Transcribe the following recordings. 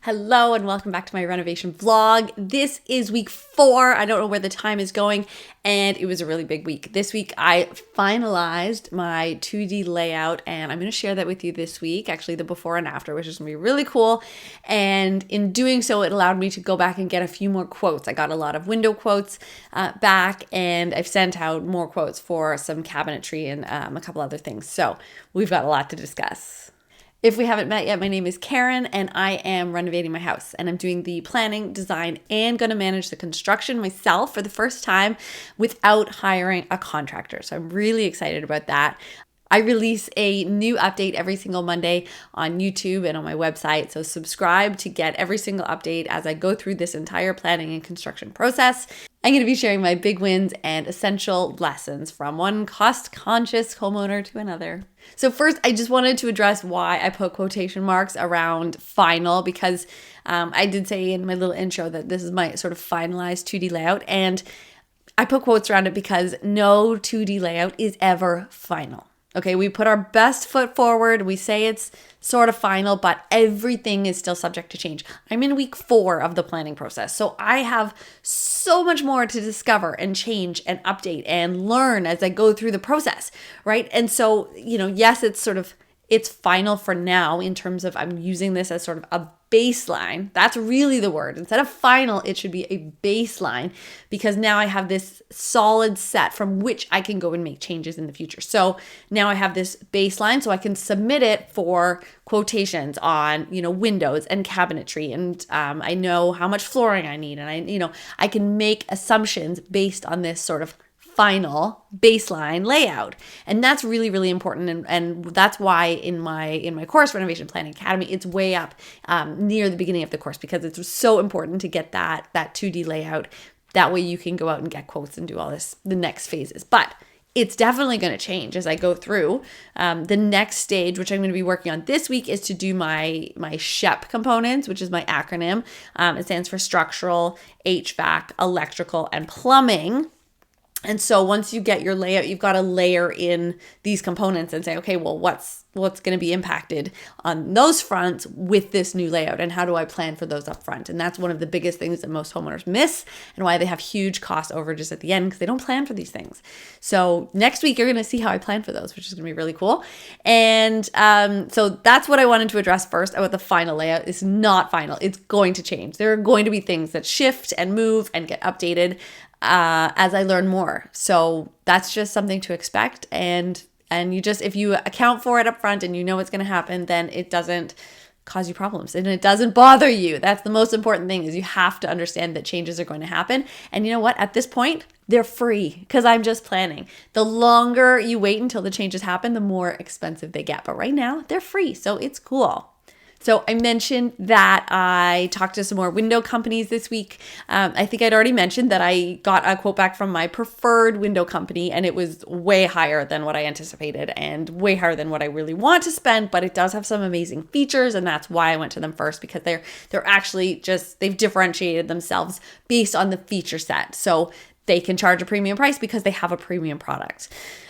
Hello and welcome back to my renovation vlog. This is week 4. I don't know where the time is going, and it was a really big week. This week I finalized my 2D layout, and I'm going to share that with you this week, actually the before and after, which is going to be really cool. And in doing so, it allowed me to go back and get a few more quotes. I got a lot of window quotes back, and I've sent out more quotes for some cabinetry and a couple other things. So we've got a lot to discuss. If we haven't met yet, my name is Karen and I am renovating my house, and I'm doing the planning, design, and going to manage the construction myself for the first time without hiring a contractor. So I'm really excited about that. I release a new update every single Monday on YouTube and on my website. So subscribe to get every single update as I go through this entire planning and construction process. I'm going to be sharing my big wins and essential lessons from one cost-conscious homeowner to another. So first, I just wanted to address why I put quotation marks around final, because I did say in my little intro that this is my sort of finalized 2D layout, and I put quotes around it because no 2D layout is ever final. Okay, we put our best foot forward. We say it's sort of final, but everything is still subject to change. I'm in week 4 of the planning process, so I have so much more to discover and change and update and learn as I go through the process, right? And so, yes, it's final for now in terms of I'm using this as sort of a baseline. That's really the word. Instead of final, it should be a baseline, because now I have this solid set from which I can go and make changes in the future. So now I have this baseline, so I can submit it for quotations on, windows and cabinetry, and I know how much flooring I need, and I can make assumptions based on this sort of final baseline layout. And that's really, really important. And that's why in my course, Renovation Planning Academy, it's way up near the beginning of the course, because it's so important to get that 2D layout. That way you can go out and get quotes and do all the next phases. But it's definitely going to change as I go through. The next stage, which I'm going to be working on this week, is to do my SHEP components, which is my acronym. It stands for structural, HVAC, electrical, and plumbing. And so once you get your layout, you've got to layer in these components and say, okay, well, what's going to be impacted on those fronts with this new layout, and how do I plan for those up front? And that's one of the biggest things that most homeowners miss, and why they have huge cost overages at the end, because they don't plan for these things. So next week, you're going to see how I plan for those, which is going to be really cool. And so that's what I wanted to address first about the final layout. It's not final. It's going to change. There are going to be things that shift and move and get updated as I learn more. So that's just something to expect. And you just, if you account for it up front and you know what's going to happen, then it doesn't cause you problems and it doesn't bother you. That's the most important thing, is you have to understand that changes are going to happen. And you know what? At this point, they're free, because I'm just planning. The longer you wait until the changes happen, the more expensive they get. But right now, they're free. So it's cool. So I mentioned that I talked to some more window companies this week. I think I'd already mentioned that I got a quote back from my preferred window company, and it was way higher than what I anticipated and way higher than what I really want to spend, but it does have some amazing features, and that's why I went to them first, because they're actually they've differentiated themselves based on the feature set. So they can charge a premium price because they have a premium product.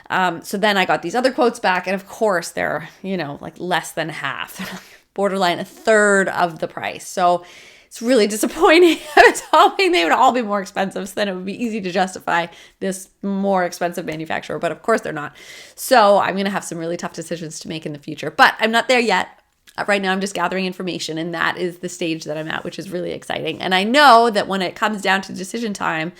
So then I got these other quotes back, and of course they're, like less than half. Borderline a third of the price. So it's really disappointing. I was hoping they would all be more expensive, so then it would be easy to justify this more expensive manufacturer, but of course they're not. So I'm going to have some really tough decisions to make in the future, but I'm not there yet. Right now I'm just gathering information, and that is the stage that I'm at, which is really exciting. And I know that when it comes down to decision time,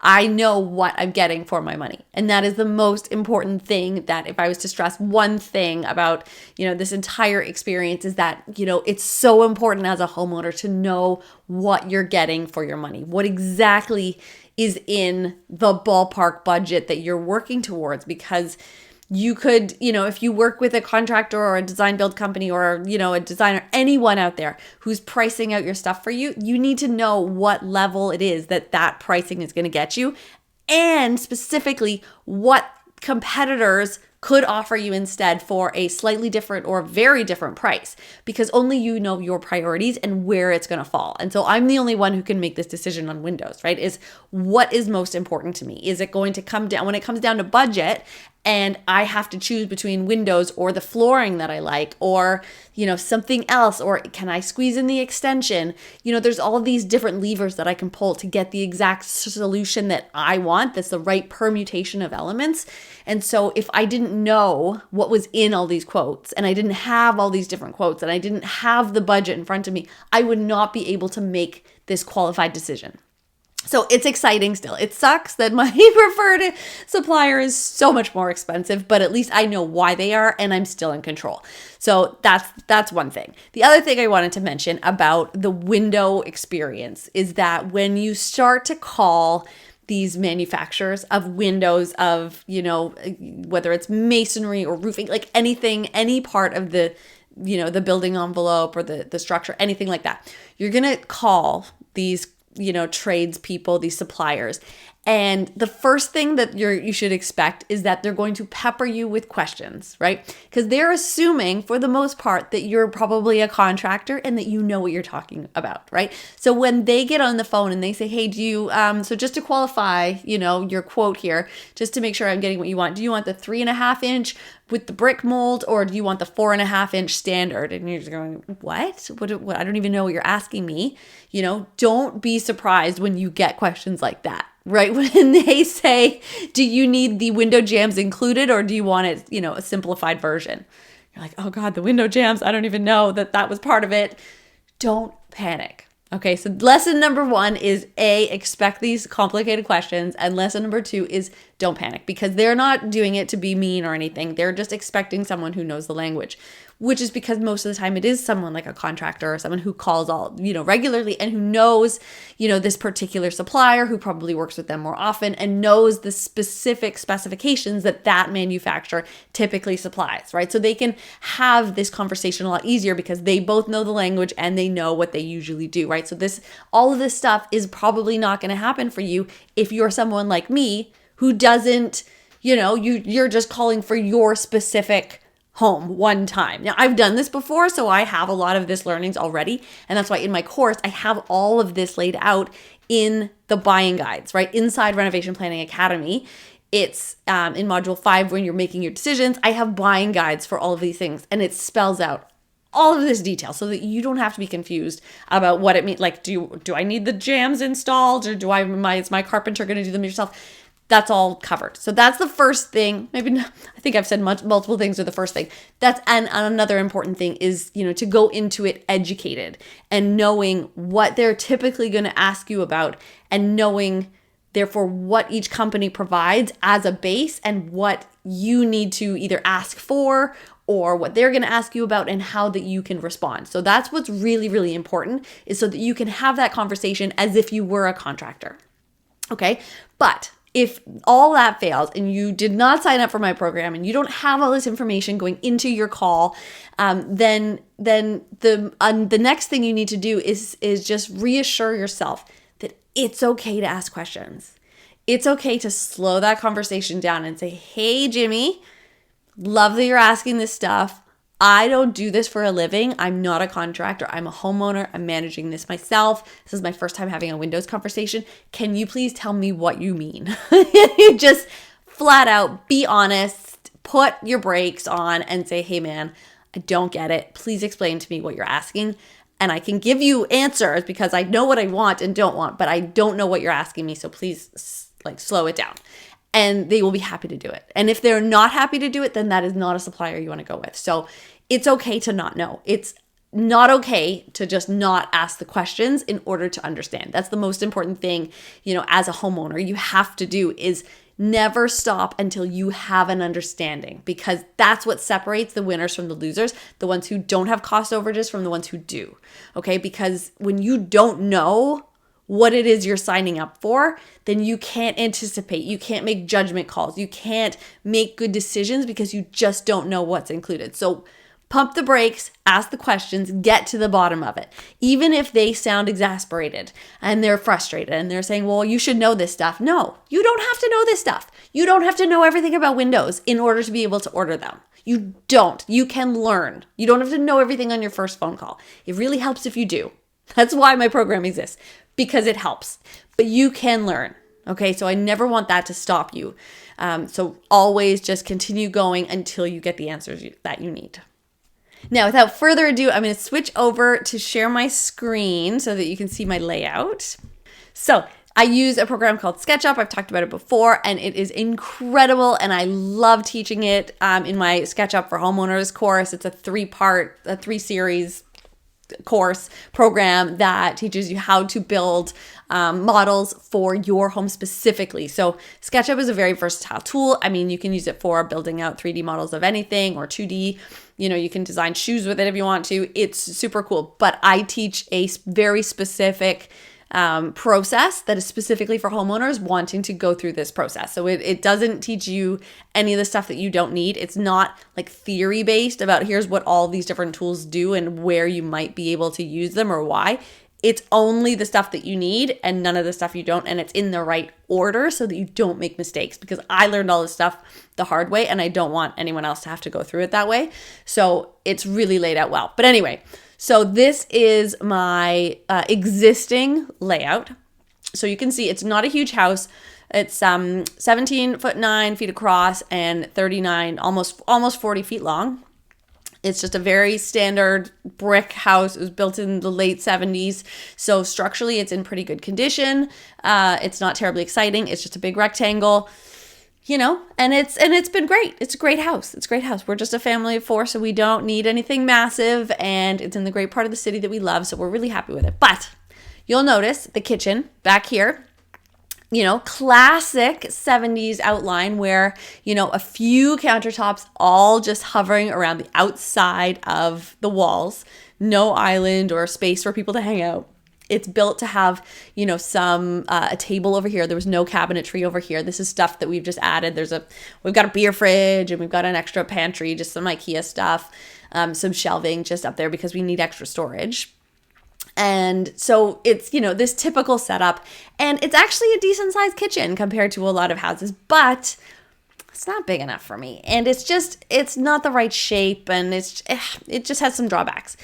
I know what I'm getting for my money. And that is the most important thing. That if I was to stress one thing about, this entire experience, is that, it's so important as a homeowner to know what you're getting for your money. What exactly is in the ballpark budget that you're working towards, because you could, if you work with a contractor or a design build company or, a designer, anyone out there who's pricing out your stuff for you, you need to know what level it is that pricing is going to get you, and specifically what competitors could offer you instead for a slightly different or very different price, because only you know your priorities and where it's going to fall. And so I'm the only one who can make this decision on windows, right? Is what is most important to me? Is it going to come down, when it comes down to budget and I have to choose between windows or the flooring that I like, or, something else, or can I squeeze in the extension? There's all of these different levers that I can pull to get the exact solution that I want, that's the right permutation of elements. And so if I didn't know what was in all these quotes, and I didn't have all these different quotes, and I didn't have the budget in front of me, I would not be able to make this qualified decision. So it's exciting still. It sucks that my preferred supplier is so much more expensive, but at least I know why they are and I'm still in control. So that's one thing. The other thing I wanted to mention about the window experience is that when you start to call these manufacturers of windows, of, whether it's masonry or roofing, like anything, any part of the building envelope or the structure, anything like that, you're going to call these tradespeople, these suppliers. And the first thing that you should expect is that they're going to pepper you with questions, right? Because they're assuming, for the most part, that you're probably a contractor and that you know what you're talking about, right? So when they get on the phone and they say, hey, do you, so just to qualify, your quote here, just to make sure I'm getting what you want, do you want the 3.5 inch with the brick mold, or do you want the 4.5 inch standard? And you're just going, what? What? I don't even know what you're asking me. Don't be surprised when you get questions like that. Right? When they say, do you need the window jambs included, or do you want it, a simplified version? You're like, oh God, the window jambs, I don't even know that was part of it. Don't panic. Okay, so lesson number 1 is expect these complicated questions. And lesson number 2 is don't panic, because they're not doing it to be mean or anything. They're just expecting someone who knows the language, which is because most of the time it is someone like a contractor or someone who calls regularly and who knows, this particular supplier, who probably works with them more often and knows the specific specifications that manufacturer typically supplies, right? So they can have this conversation a lot easier because they both know the language and they know what they usually do, right? So all of this stuff is probably not going to happen for you if you're someone like me who doesn't, you're just calling for your specific home one time. Now, I've done this before, so I have a lot of this learnings already. And that's why in my course, I have all of this laid out in the buying guides, right? Inside Renovation Planning Academy. It's in module 5, when you're making your decisions, I have buying guides for all of these things. And it spells out all of this detail so that you don't have to be confused about what it means. Like, do I need the jams installed, or is my carpenter going to do them yourself? That's all covered. So that's the first thing. Maybe not, I think I've said multiple things are the first thing. And another important thing is, to go into it educated and knowing what they're typically going to ask you about, and knowing therefore what each company provides as a base and what you need to either ask for or what they're going to ask you about, and how that you can respond. So that's what's really, really important, is so that you can have that conversation as if you were a contractor. Okay. But if all that fails and you did not sign up for my program and you don't have all this information going into your call, then the next thing you need to do is just reassure yourself that it's okay to ask questions. It's okay to slow that conversation down and say, hey, Jimmy, love that you're asking this stuff. I don't do this for a living. I'm not a contractor. I'm a homeowner. I'm managing this myself. This is my first time having a windows conversation. Can you please tell me what you mean? You just flat out be honest, put your brakes on and say, hey man, I don't get it. Please explain to me what you're asking. And I can give you answers because I know what I want and don't want, but I don't know what you're asking me. So please slow it down. And they will be happy to do it. And if they're not happy to do it, then that is not a supplier you want to go with. So it's okay to not know. It's not okay to just not ask the questions in order to understand. That's the most important thing, as a homeowner, you have to do, is never stop until you have an understanding, because that's what separates the winners from the losers, the ones who don't have cost overages from the ones who do. Okay? Because when you don't know what it is you're signing up for, then you can't anticipate, you can't make judgment calls, you can't make good decisions because you just don't know what's included. So pump the brakes, ask the questions, get to the bottom of it. Even if they sound exasperated and they're frustrated and they're saying, well, you should know this stuff. No, you don't have to know this stuff. You don't have to know everything about windows in order to be able to order them. You don't. You can learn. You don't have to know everything on your first phone call. It really helps if you do. That's why my program exists, because it helps. But you can learn. Okay, so I never want that to stop you. So always just continue going until you get the answers that you need. Now, without further ado, I'm going to switch over to share my screen so that you can see my layout. So I use a program called SketchUp. I've talked about it before, and it is incredible, and I love teaching it in my SketchUp for Homeowners course. It's a three-series course program that teaches you how to build models for your home specifically. So SketchUp is a very versatile tool. I mean, you can use it for building out 3D models of anything or 2D. You can design shoes with it if you want to. It's super cool. But I teach a very specific process that is specifically for homeowners wanting to go through this process. So it doesn't teach you any of the stuff that you don't need. It's not like theory based about here's what all these different tools do and where you might be able to use them or why. It's only the stuff that you need and none of the stuff you don't. And it's in the right order so that you don't make mistakes, because I learned all this stuff the hard way and I don't want anyone else to have to go through it that way. So it's really laid out well. But anyway, so this is my existing layout. So you can see it's not a huge house. It's 17 foot 9 feet across and 39, almost 40 feet long. It's just a very standard brick house. It was built in the late 70s. So structurally, it's in pretty good condition. It's not terribly exciting. It's just a big rectangle, and it's been great. It's a great house. It's a great house. We're just a family of 4, so we don't need anything massive, and it's in the great part of the city that we love. So we're really happy with it. But you'll notice the kitchen back here, classic 70s outline where, a few countertops all just hovering around the outside of the walls, no island or space for people to hang out. It's built to have, a table over here. There was no cabinetry over here. This is stuff that we've just added. We've got a beer fridge and we've got an extra pantry, just some IKEA stuff, some shelving just up there because we need extra storage. And so it's, this typical setup, and it's actually a decent sized kitchen compared to a lot of houses, but it's not big enough for me. And it's not the right shape, and it just has some drawbacks.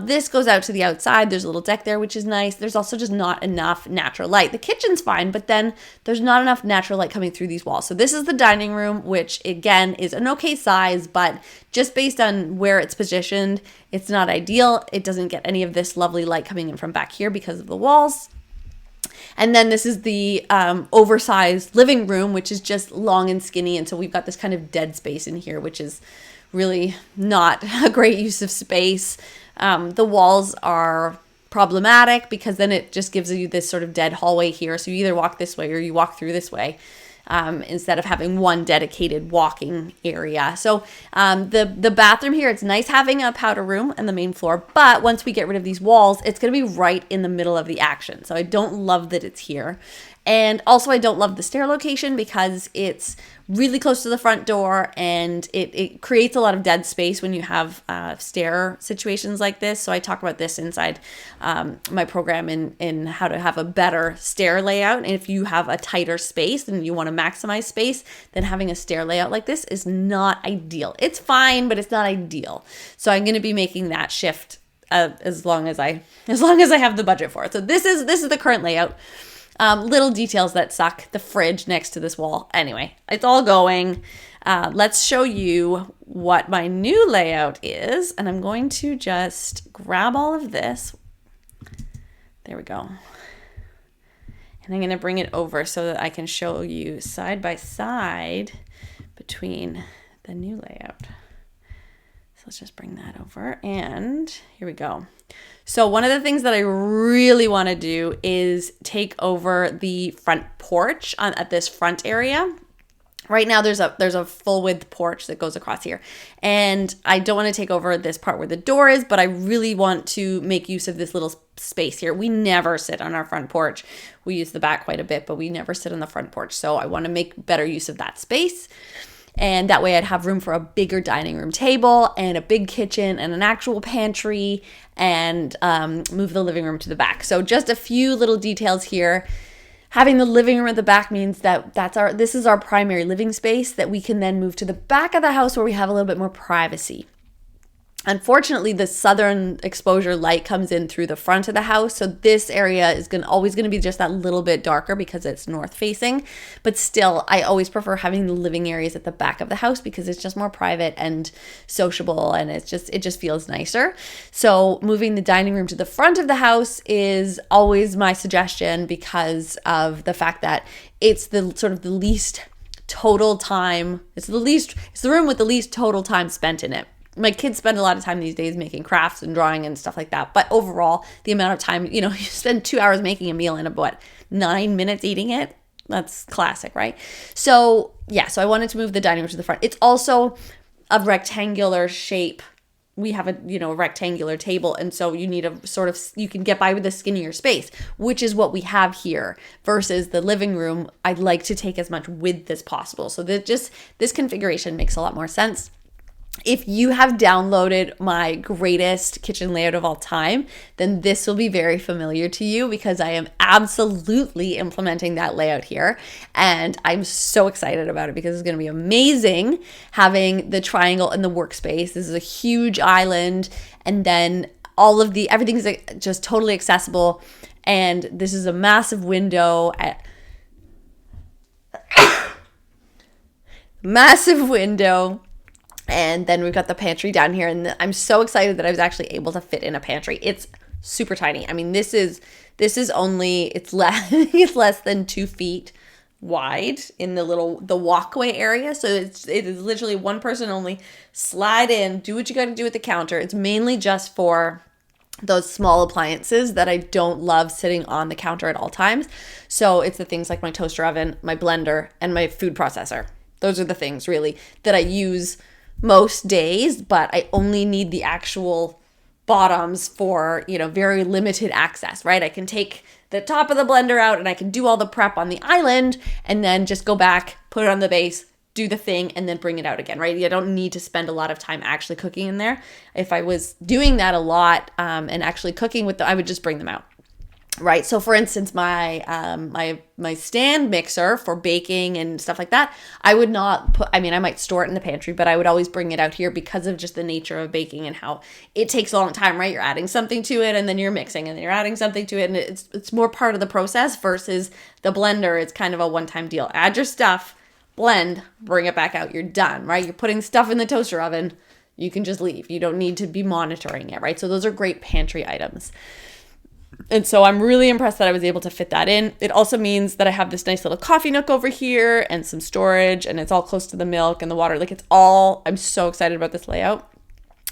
This goes out to the outside. There's a little deck there, which is nice. There's also just not enough natural light. The kitchen's fine, but then there's not enough natural light coming through these walls. So this is the dining room, which again is an okay size, but just based on where it's positioned, it's not ideal. It doesn't get any of this lovely light coming in from back here because of the walls. And then this is the oversized living room, which is just long and skinny. And so we've got this kind of dead space in here, which is really not a great use of space. The walls are problematic because then it just gives you this sort of dead hallway here. So you either walk this way or you walk through this way. Instead of having one dedicated walking area. So the bathroom here, it's nice having a powder room on the main floor, but once we get rid of these walls, it's going to be right in the middle of the action. So I don't love that it's here. And also I don't love the stair location because it's really close to the front door and it creates a lot of dead space when you have stair situations like this. So I talk about this inside my program in how to have a better stair layout. And if you have a tighter space and you want to maximize space, then having a stair layout like this is not ideal. It's fine, but it's not ideal. So I'm going to be making that shift as long as I have the budget for it. So this is the current layout. Little details that suck. The fridge next to this wall. Anyway, it's all going. Let's show you what my new layout is. And I'm going to just grab all of this. There we go. And I'm going to bring it over so that I can show you side by side between the new layout. So let's just bring that over. And here we go. So one of the things that I really want to do is take over the front porch at this front area. Right now there's a full width porch that goes across here. And I don't want to take over this part where the door is, but I really want to make use of this little space here. We never sit on our front porch. We use the back quite a bit, but we never sit on the front porch. So I want to make better use of that space. And that way I'd have room for a bigger dining room table and a big kitchen and an actual pantry and move the living room to the back. So just a few little details here. Having the living room at the back means that this is our primary living space that we can then move to the back of the house where we have a little bit more privacy. Unfortunately, the southern exposure light comes in through the front of the house. So this area is always going to be just that little bit darker because it's north facing. But still, I always prefer having the living areas at the back of the house because it's just more private and sociable, and it just feels nicer. So moving the dining room to the front of the house is always my suggestion because of the fact that it's the sort of the least total time. It's the room with the least total time spent in it. My kids spend a lot of time these days making crafts and drawing and stuff like that. But overall, the amount of time, you spend 2 hours making a meal and about 9 minutes eating it. That's classic, right? So yeah, so I wanted to move the dining room to the front. It's also a rectangular shape. We have a rectangular table, and so you need a sort of, you can get by with a skinnier space, which is what we have here versus the living room. I'd like to take as much width as possible. So that this configuration makes a lot more sense. If you have downloaded my greatest kitchen layout of all time, then this will be very familiar to you because I am absolutely implementing that layout here. And I'm so excited about it because it's going to be amazing having the triangle and the workspace. This is a huge island. And then everything's just totally accessible. And this is a massive window massive window. And then we've got the pantry down here. And I'm so excited that I was actually able to fit in a pantry. It's super tiny. I mean, it's less than 2 feet wide in the walkway area. So it is literally one person only. Slide in, do what you got to do at the counter. It's mainly just for those small appliances that I don't love sitting on the counter at all times. So it's the things like my toaster oven, my blender, and my food processor. Those are the things really that I use most days, but I only need the actual bottoms for, very limited access, right? I can take the top of the blender out and I can do all the prep on the island and then just go back, put it on the base, do the thing, and then bring it out again, right? I don't need to spend a lot of time actually cooking in there. If I was doing that a lot and actually cooking with them, I would just bring them out. Right. So for instance, my stand mixer for baking and stuff like that, I would not I might store it in the pantry, but I would always bring it out here because of just the nature of baking and how it takes a long time, right? You're adding something to it and then you're mixing and then you're adding something to it. And it's more part of the process versus the blender. It's kind of a one-time deal. Add your stuff, blend, bring it back out. You're done, right? You're putting stuff in the toaster oven. You can just leave. You don't need to be monitoring it, right? So those are great pantry items. And so I'm really impressed that I was able to fit that in. It also means that I have this nice little coffee nook over here and some storage, and it's all close to the milk and the water. I'm so excited about this layout.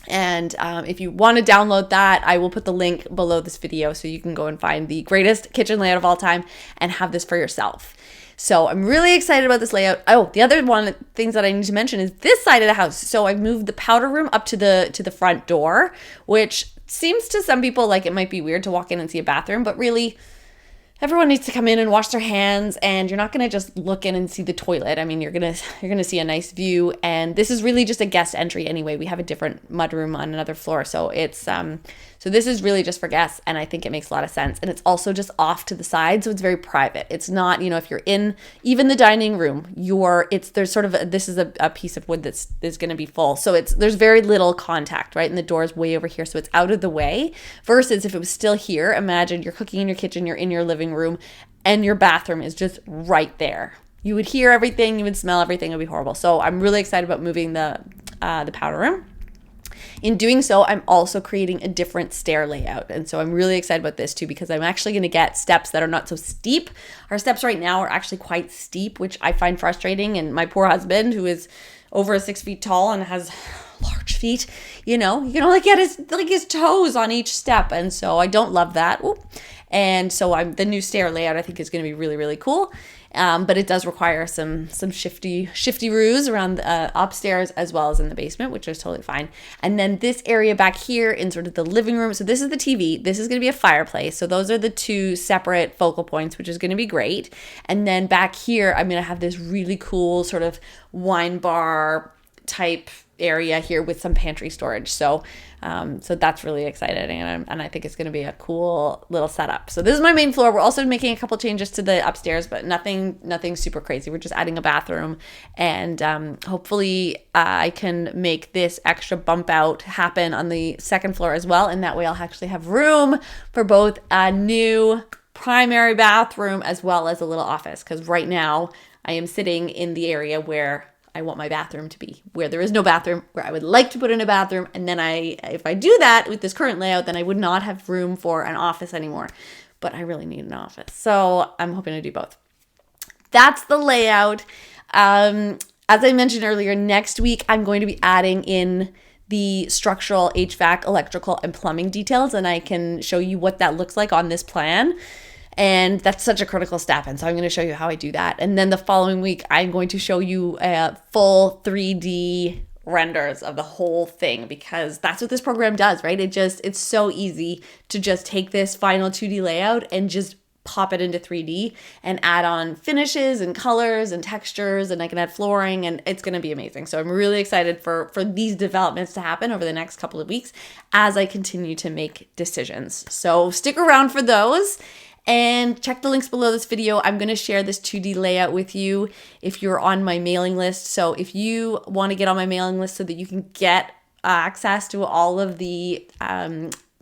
And if you want to download that, I will put the link below this video so you can go and find the greatest kitchen layout of all time and have this for yourself. So I'm really excited about this layout. Oh, the other things that I need to mention is this side of the house. So I've moved the powder room up to the front door, which seems to some people like it might be weird to walk in and see a bathroom, but really everyone needs to come in and wash their hands, and you're not going to just look in and see the toilet. I mean, you're going to see a nice view, and this is really just a guest entry anyway. We have a different mudroom on another floor, so it's so this is really just for guests, and I think it makes a lot of sense. And it's also just off to the side, so it's very private. It's not, if you're in even the dining room, this is a piece of wood is going to be full. So there's very little contact, right? And the door is way over here, so it's out of the way. Versus if it was still here, imagine you're cooking in your kitchen, you're in your living room, and your bathroom is just right there. You would hear everything, you would smell everything, it would be horrible. So I'm really excited about moving the powder room. In doing so, I'm also creating a different stair layout. And so I'm really excited about this too, because I'm actually going to get steps that are not so steep. Our steps right now are actually quite steep, which I find frustrating. And my poor husband, who is over 6 feet tall and has large feet, you can only get his toes on each step. And so I don't love that. Ooh. And so the new stair layout I think is going to be really, really cool. But it does require some shifty roos around upstairs as well as in the basement, which is totally fine. And then this area back here in sort of the living room. So this is the TV. This is going to be a fireplace. So those are the two separate focal points, which is going to be great. And then back here, I'm going to have this really cool sort of wine bar type area here with some pantry storage. So that's really exciting, and I think it's going to be a cool little setup. So this is my main floor. We're also making a couple changes to the upstairs, but nothing super crazy. We're just adding a bathroom, and hopefully I can make this extra bump out happen on the second floor as well, and that way I'll actually have room for both a new primary bathroom as well as a little office, because right now I am sitting in the area where I want my bathroom to be, where there is no bathroom, where I would like to put in a bathroom. And then if I do that with this current layout, then I would not have room for an office anymore. But I really need an office. So I'm hoping to do both. That's the layout. As I mentioned earlier, next week I'm going to be adding in the structural HVAC, electrical, and plumbing details. And I can show you what that looks like on this plan. And that's such a critical step. And so I'm going to show you how I do that. And then the following week, I'm going to show you full 3D renders of the whole thing, because that's what this program does, right? It's so easy to just take this final 2D layout and just pop it into 3D and add on finishes and colors and textures, and I can add flooring, and it's going to be amazing. So I'm really excited for these developments to happen over the next couple of weeks as I continue to make decisions. So stick around for those. And check the links below this video. I'm going to share this 2D layout with you if you're on my mailing list. So if you want to get on my mailing list so that you can get access to all of the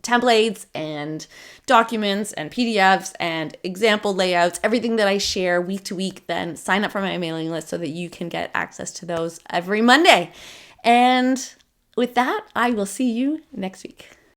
templates and documents and PDFs and example layouts, everything that I share week to week, then sign up for my mailing list so that you can get access to those every Monday. And with that, I will see you next week.